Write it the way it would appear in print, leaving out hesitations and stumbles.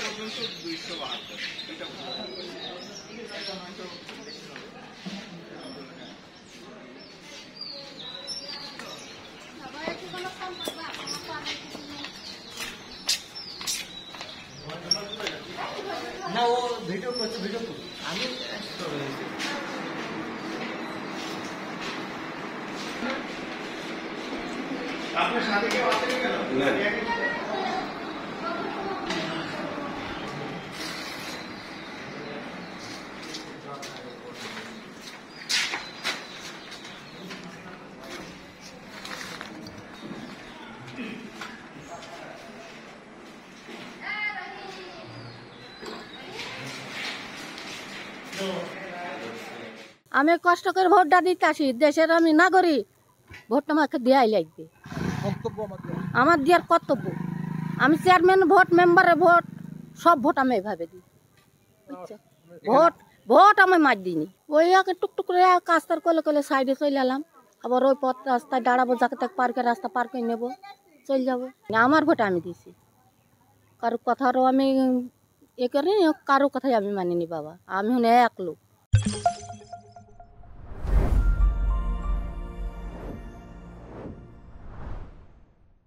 পর্যন্ত 272 এটা না ও ভিডিও করছে ভিডিও করছে আমি আপনার সাথে কেউ আছে কেন আমি কষ্ট করে ভোটটা দিতে আসি, দেশের আমি নাগরিক, ভোটটা আমাকে দেওয়াই লাগবে। আমার দেওয়ার কর্তব্য। আমি চেয়ারম্যান ভোট, মেম্বারের ভোট, সব ভোট আমি এইভাবে দিই। ভোট ভোট আমি মার দিইনি। ওই এক টুকটুক করে কাস্তার কলে কলে সাইডে চলে এলাম, আবার ওই পথ রাস্তায় দাঁড়াবো, যাকে তাকে পার্কের রাস্তা পার করে নেবো, চলে যাবো। আমার ভোট আমি দিছি, কারো কথারও আমি এ করি, কারো কথাই আমি মানিনি বাবা। আমি এক লোক।